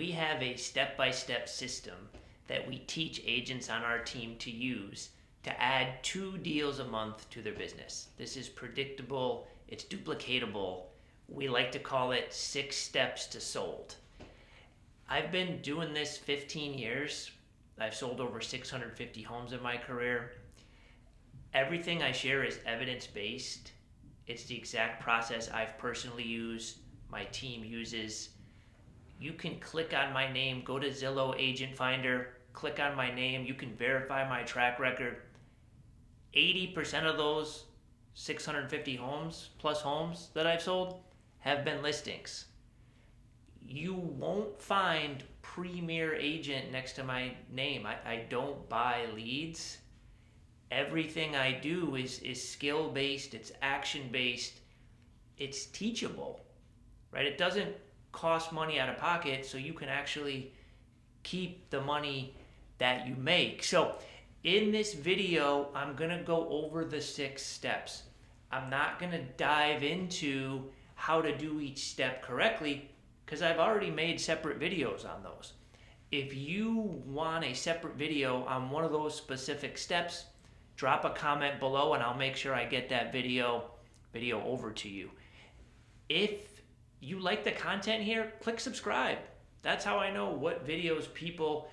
We have a step-by-step system that we teach agents on our team to use to add 2 deals a month to their business. This is predictable, it's duplicatable. We like to call it 6 steps to sold. I've been doing this 15 years. I've sold over 650 homes in my career. Everything I share is evidence-based. It's the exact process I've personally used, my team uses. You can click on my name, go to Zillow Agent Finder, click on my name, you can verify my track record. 80% of those 650 homes plus homes that I've sold have been listings. You won't find Premier Agent next to my name. I don't buy leads. Everything I do is skill-based, it's action-based, it's teachable, right? It doesn't cost money out of pocket, so you can actually keep the money that you make. So in this video, I'm gonna go over the 6 steps. I'm not gonna dive into how to do each step correctly because I've already made separate videos on those. If you want a separate video on one of those specific steps, drop a comment below and I'll make sure I get that video over to you. If you like the content here, click subscribe. That's how I know what videos people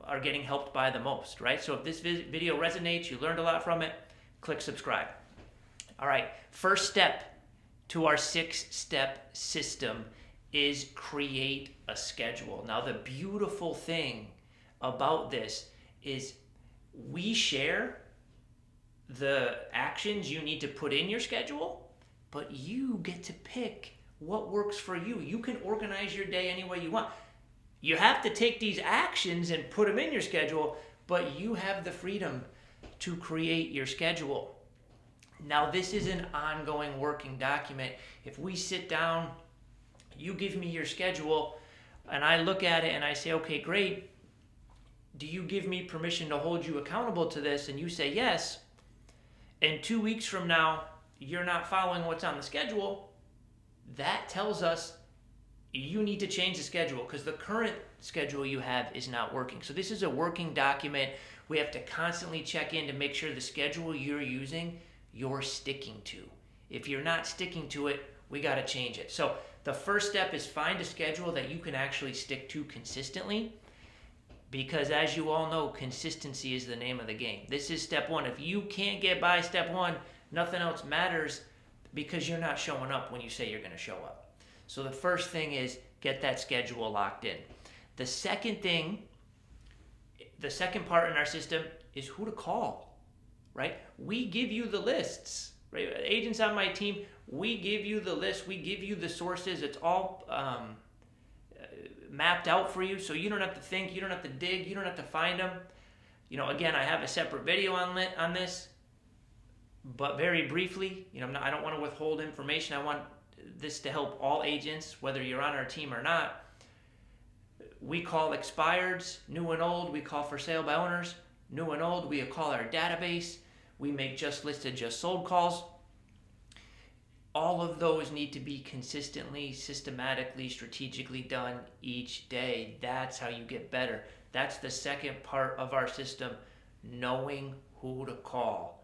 are getting helped by the most, right? So if this video resonates, you learned a lot from it, click subscribe. All right, first step to our 6-step system is create a schedule. Now the beautiful thing about this is we share the actions you need to put in your schedule, but you get to pick what works for you. You can organize your day any way you want. You have to take these actions and put them in your schedule, but you have the freedom to create your schedule. Now, this is an ongoing working document. If we sit down, you give me your schedule, and I look at it and I say, okay, great. Do you give me permission to hold you accountable to this? And you say yes. And 2 weeks from now, you're not following what's on the schedule. That tells us you need to change the schedule because the current schedule you have is not working. So this is a working document. We have to constantly check in to make sure the schedule you're using, you're sticking to. If you're not sticking to it, we got to change it. So the first step is find a schedule that you can actually stick to consistently, because as you all know, consistency is the name of the game. This is step 1. If you can't get by step 1, nothing else matters because you're not showing up when you say you're going to show up. So the first thing is get that schedule locked in. The second part in our system is who to call, right? We give you the lists, right? Agents on my team, we give you the list, we give you the sources. It's all mapped out for you, so you don't have to think, you don't have to dig, you don't have to find them. Again, I have a separate video on this, but very briefly, I don't want to withhold information. I want this to help all agents, whether you're on our team or not. We call expireds, new and old. We call for sale by owners, new and old. We call our database. We make just listed, just sold calls. All of those need to be consistently, systematically, strategically done each day. That's how you get better. That's the second part of our system, knowing who to call.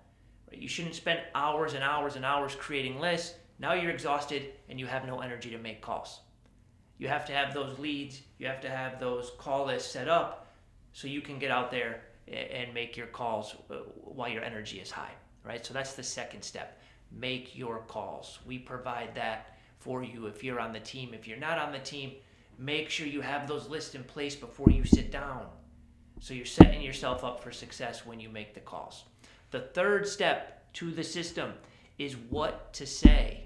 You shouldn't spend hours and hours and hours creating lists. Now you're exhausted and you have no energy to make calls. You have to have those leads, you have to have those call lists set up so you can get out there and make your calls while your energy is high, right? So that's the second step. Make your calls. We provide that for you if you're on the team. If you're not on the team, make sure you have those lists in place before you sit down, so you're setting yourself up for success when you make the calls. The third step to the system is what to say.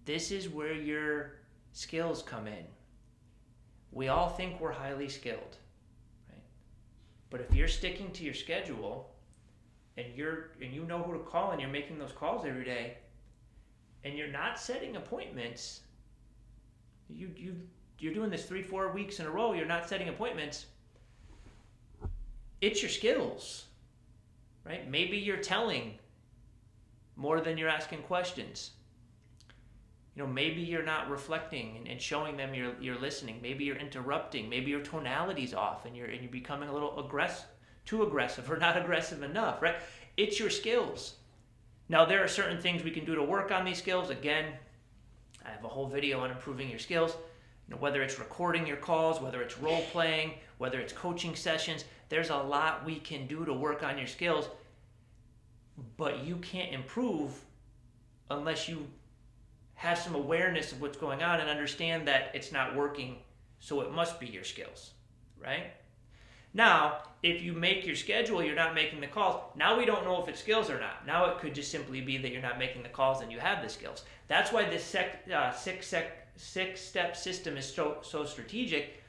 This is where your skills come in. We all think we're highly skilled, right? But if you're sticking to your schedule and you know who to call and you're making those calls every day and you're not setting appointments, you're doing this 3-4 weeks in a row, you're not setting appointments, it's your skills, right? Maybe you're telling more than you're asking questions. maybe you're not reflecting and showing them you're listening. Maybe you're interrupting. Maybe your tonality's off and you're becoming a little too aggressive or not aggressive enough, right? It's your skills. Now, there are certain things we can do to work on these skills. Again, I have a whole video on improving your skills. Whether it's recording your calls, whether it's role playing, whether it's coaching sessions, there's a lot we can do to work on your skills. But you can't improve unless you have some awareness of what's going on and understand that it's not working, so it must be your skills, right? Now, if you make your schedule, you're not making the calls. Now we don't know if it's skills or not. Now it could just simply be that you're not making the calls and you have the skills. That's why this six-step system is so strategic.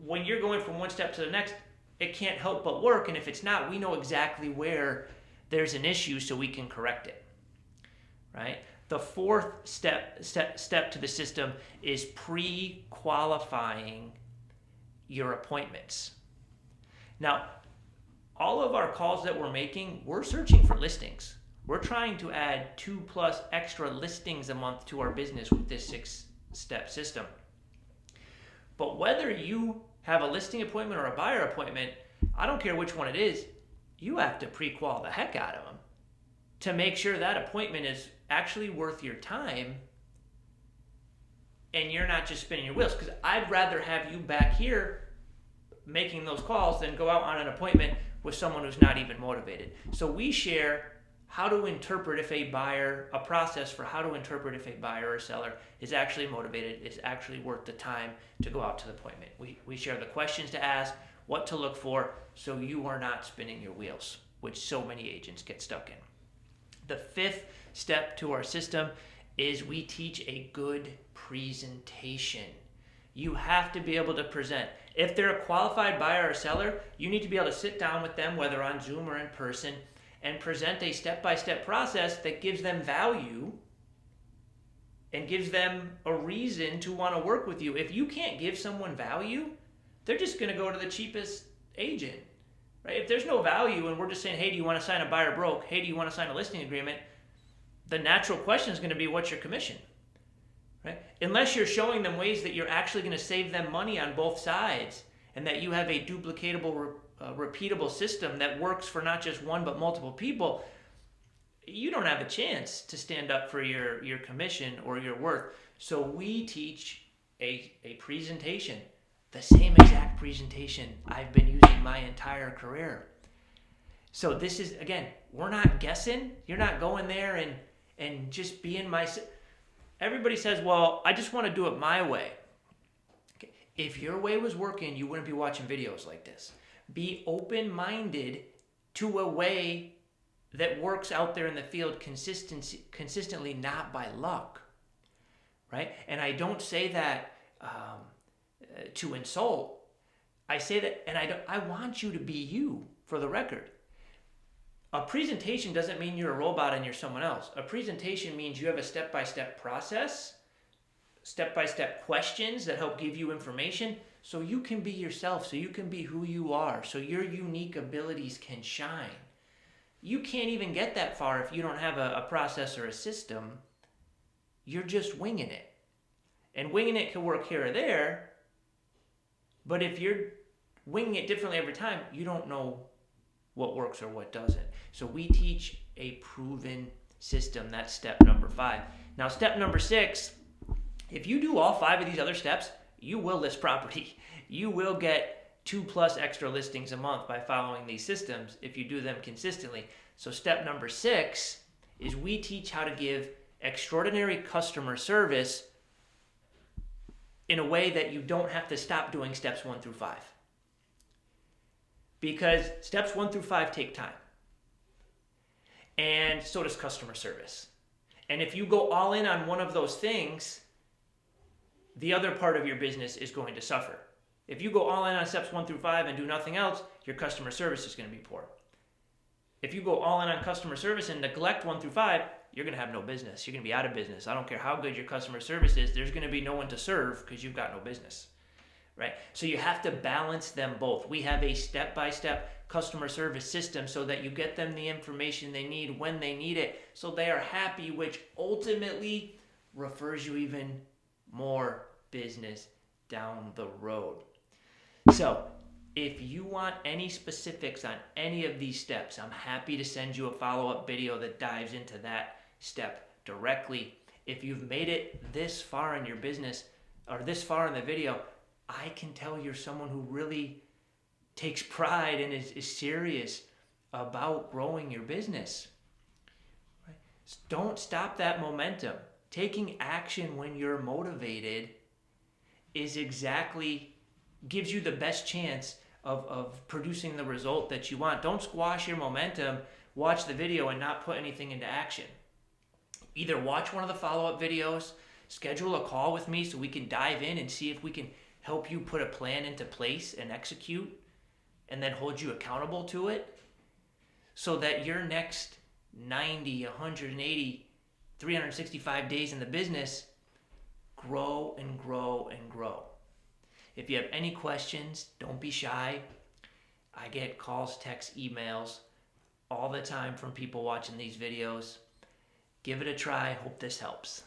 When you're going from one step to the next, it can't help but work. And if it's not, we know exactly where there's an issue so we can correct it, right? The fourth step to the system is pre-qualifying your appointments. Now, all of our calls that we're making, we're searching for listings. We're trying to add 2+ extra listings a month to our business with this 6-step system. But whether you have a listing appointment or a buyer appointment, I don't care which one it is, you have to pre-qual the heck out of them to make sure that appointment is actually worth your time and you're not just spinning your wheels. Because I'd rather have you back here making those calls than go out on an appointment with someone who's not even motivated. So we share how to interpret if a process for how to interpret if a buyer or seller is actually motivated, is actually worth the time to go out to the appointment. We share the questions to ask, what to look for, so you are not spinning your wheels, which so many agents get stuck in. The fifth step to our system is we teach a good presentation. You have to be able to present. If they're a qualified buyer or seller, you need to be able to sit down with them, whether on Zoom or in person, and present a step-by-step process that gives them value and gives them a reason to want to work with you. If you can't give someone value, they're just going to go to the cheapest agent, right? If there's no value and we're just saying, hey, do you want to sign a buyer broke? Hey, do you want to sign a listing agreement? The natural question is going to be, what's your commission? Right? Unless you're showing them ways that you're actually going to save them money on both sides and that you have a duplicatable, repeatable system that works for not just one but multiple people, you don't have a chance to stand up for your commission or your worth. So we teach a presentation, the same exact presentation I've been using my entire career. So this is, again, we're not guessing. You're not going there and just being everybody says, well, I just want to do it my way. Okay. If your way was working, you wouldn't be watching videos like this. Be open-minded to a way that works out there in the field consistently, not by luck, right? And I don't say that to insult. I say that, and I want you to be you, for the record. A presentation doesn't mean you're a robot and you're someone else. A presentation means you have a step-by-step process, step-by-step questions that help give you information so you can be yourself, so you can be who you are, so your unique abilities can shine. You can't even get that far if you don't have a process or a system. You're just winging it. And winging it can work here or there, but if you're winging it differently every time, you don't know what works or what doesn't. So we teach a proven system. That's step number 5. Now, step number 6, if you do all 5 of these other steps, you will list property. You will get 2+ extra listings a month by following these systems if you do them consistently. So step number 6 is we teach how to give extraordinary customer service in a way that you don't have to stop doing steps 1 through 5. Because steps 1 through 5 take time. And so does customer service. And if you go all in on one of those things, the other part of your business is going to suffer. If you go all in on steps 1 through 5 and do nothing else, your customer service is going to be poor. If you go all in on customer service and neglect 1 through 5, you're going to have no business. You're going to be out of business. I don't care how good your customer service is. There's going to be no one to serve because you've got no business. Right? So you have to balance them both. We have a step-by-step customer service system so that you get them the information they need when they need it, so they are happy, which ultimately refers you even more business down the road. So, if you want any specifics on any of these steps, I'm happy to send you a follow-up video that dives into that step directly. If you've made it this far in your business or this far in the video, I can tell you're someone who really takes pride and is serious about growing your business. Right? Don't stop that momentum. Taking action when you're motivated gives you the best chance of producing the result that you want. Don't squash your momentum, watch the video, and not put anything into action. Either watch one of the follow-up videos, schedule a call with me so we can dive in and see if we can help you put a plan into place and execute, and then hold you accountable to it, so that your next 90, 180, 365 days in the business grow and grow and grow. If you have any questions, don't be shy. I get calls, texts, emails all the time from people watching these videos. Give it a try. Hope this helps.